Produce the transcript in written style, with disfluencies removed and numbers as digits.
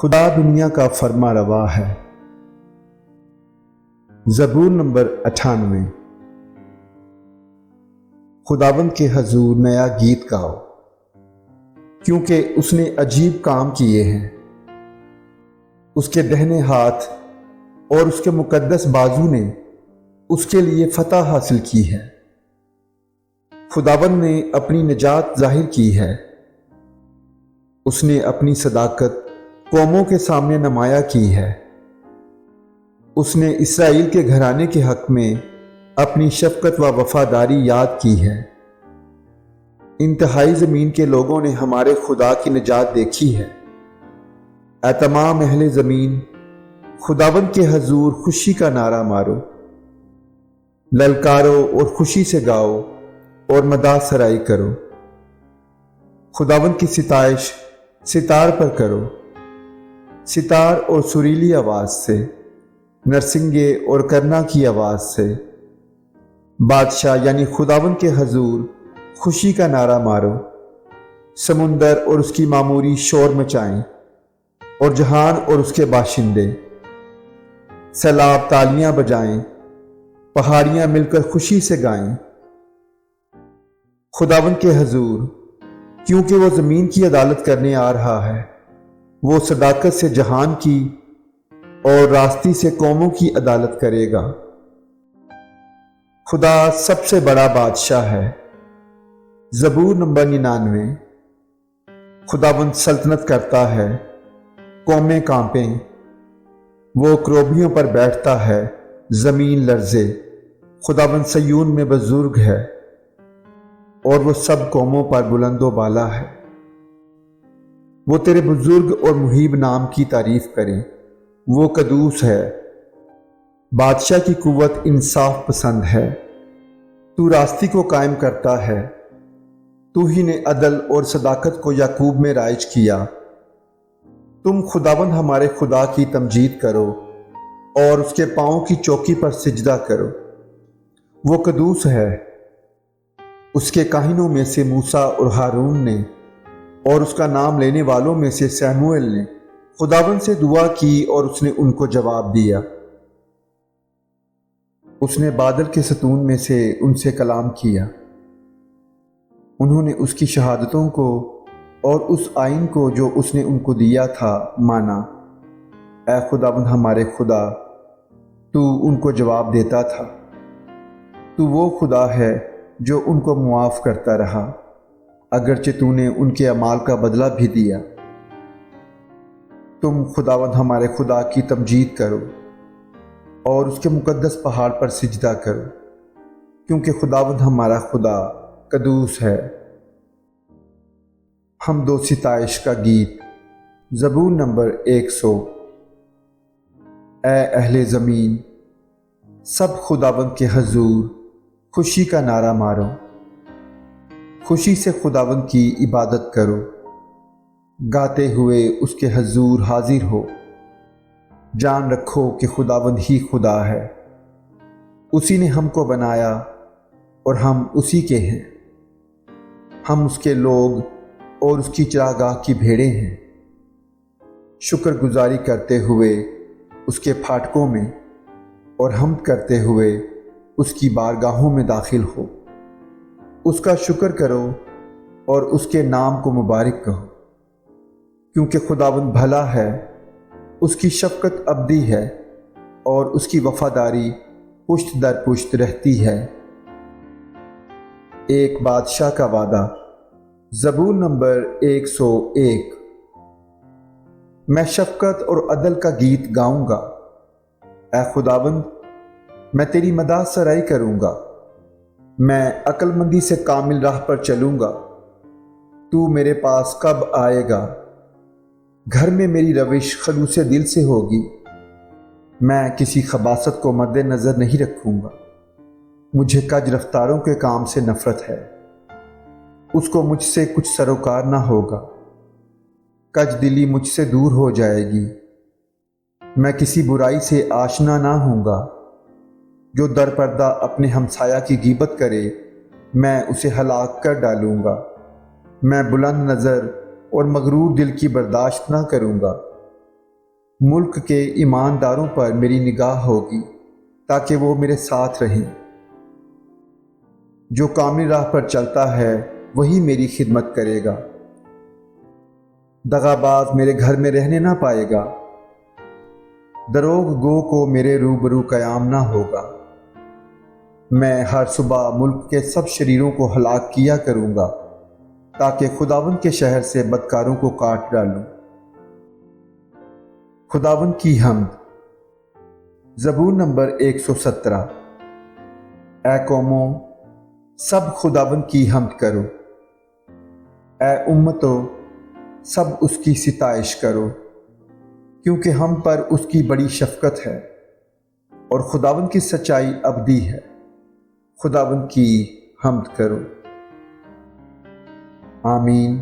خدا دنیا کا فرما روا ہے۔ زبور نمبر 98۔ خداوند کے حضور نیا گیت گاؤ، کیونکہ اس نے عجیب کام کیے ہیں۔ اس کے دہنے ہاتھ اور اس کے مقدس بازو نے اس کے لیے فتح حاصل کی ہے۔ خداوند نے اپنی نجات ظاہر کی ہے۔ اس نے اپنی صداقت قوموں کے سامنے نمایاں کی ہے۔ اس نے اسرائیل کے گھرانے کے حق میں اپنی شفقت و وفاداری یاد کی ہے۔ انتہائی زمین کے لوگوں نے ہمارے خدا کی نجات دیکھی ہے۔ اے تمام اہل زمین، خداوند کے حضور خوشی کا نعرہ مارو، للکارو اور خوشی سے گاؤ اور مداح سرائی کرو۔ خداوند کی ستائش ستار پر کرو، ستار اور سریلی آواز سے، نرسنگے اور کرنا کی آواز سے۔ بادشاہ یعنی خداوند کے حضور خوشی کا نعرہ مارو، سمندر اور اس کی معموری شور مچائیں، اور جہان اور اس کے باشندے۔ سیلاب تالیاں بجائیں، پہاڑیاں مل کر خوشی سے گائیں۔ خداوند کے حضور، کیونکہ وہ زمین کی عدالت کرنے آ رہا ہے، وہ صداقت سے جہان کی اور راستی سے قوموں کی عدالت کرے گا۔ خدا سب سے بڑا بادشاہ ہے۔ زبور نمبر 99۔ خداوند سلطنت کرتا ہے، قومیں کانپیں۔ وہ کروبیوں پر بیٹھتا ہے، زمین لرزے۔ خداوند صیون میں بزرگ ہے، اور وہ سب قوموں پر بلند و بالا ہے۔ وہ تیرے بزرگ اور مہیب نام کی تعریف کریں، وہ قدوس ہے۔ بادشاہ کی قوت انصاف پسند ہے، تو راستی کو قائم کرتا ہے۔ تو ہی نے عدل اور صداقت کو یعقوب میں رائج کیا۔ تم خداوند ہمارے خدا کی تمجید کرو اور اس کے پاؤں کی چوکی پر سجدہ کرو۔ وہ قدوس ہے۔ اس کے کاہنوں میں سے موسیٰ اور ہارون نے، اور اس کا نام لینے والوں میں سے سموئیل نے خداوند سے دعا کی، اور اس نے ان کو جواب دیا۔ اس نے بادل کے ستون میں سے ان سے کلام کیا۔ انہوں نے اس کی شہادتوں کو اور اس آئین کو جو اس نے ان کو دیا تھا مانا۔ اے خداوند ہمارے خدا، تو ان کو جواب دیتا تھا۔ تو وہ خدا ہے جو ان کو معاف کرتا رہا، اگرچہ تو نے ان کے اعمال کا بدلہ بھی دیا۔ تم خداوند ہمارے خدا کی تمجید کرو اور اس کے مقدس پہاڑ پر سجدہ کرو، کیونکہ خداوند ہمارا خدا قدوس ہے۔ حمد و ستائش کا گیت۔ زبور نمبر 100۔ اے اہل زمین، سب خداوند کے حضور خوشی کا نعرہ مارو، خوشی سے خداوند کی عبادت کرو، گاتے ہوئے اس کے حضور حاضر ہو۔ جان رکھو کہ خداوند ہی خدا ہے، اسی نے ہم کو بنایا اور ہم اسی کے ہیں۔ ہم اس کے لوگ اور اس کی چراگاہ کی بھیڑیں ہیں۔ شکر گزاری کرتے ہوئے اس کے پھاٹکوں میں، اور حمد کرتے ہوئے اس کی بارگاہوں میں داخل ہو۔ اس کا شکر کرو اور اس کے نام کو مبارک کہو، کیونکہ خداوند بھلا ہے، اس کی شفقت ابدی ہے، اور اس کی وفاداری پشت در پشت رہتی ہے۔ ایک بادشاہ کا وعدہ۔ زبور نمبر 101۔ میں شفقت اور عدل کا گیت گاؤں گا۔ اے خداوند، میں تیری مداح سرائی کروں گا۔ میں عقل مندی سے کامل راہ پر چلوں گا۔ تو میرے پاس کب آئے گا؟ گھر میں میری روش خلوص دل سے ہوگی۔ میں کسی خباثت کو مد نظر نہیں رکھوں گا۔ مجھے کج رفتاروں کے کام سے نفرت ہے، اس کو مجھ سے کچھ سروکار نہ ہوگا۔ کج دلی مجھ سے دور ہو جائے گی۔ میں کسی برائی سے آشنا نہ ہوں گا۔ جو در پردہ اپنے ہمسایہ کی غیبت کرے، میں اسے ہلاک کر ڈالوں گا۔ میں بلند نظر اور مغرور دل کی برداشت نہ کروں گا۔ ملک کے ایمانداروں پر میری نگاہ ہوگی تاکہ وہ میرے ساتھ رہیں۔ جو کامل راہ پر چلتا ہے وہی میری خدمت کرے گا۔ دغاباز میرے گھر میں رہنے نہ پائے گا۔ دروغ گو کو میرے روبرو قیام نہ ہوگا۔ میں ہر صبح ملک کے سب شریروں کو ہلاک کیا کروں گا تاکہ خداوند کے شہر سے بدکاروں کو کاٹ ڈالوں۔ خداوند کی حمد۔ زبور نمبر 117۔ اے قوموں، سب خداوند کی حمد کرو۔ اے امتو، سب اس کی ستائش کرو، کیونکہ ہم پر اس کی بڑی شفقت ہے اور خداوند کی سچائی ابدی ہے۔ خداوند کی حمد کرو۔ آمین۔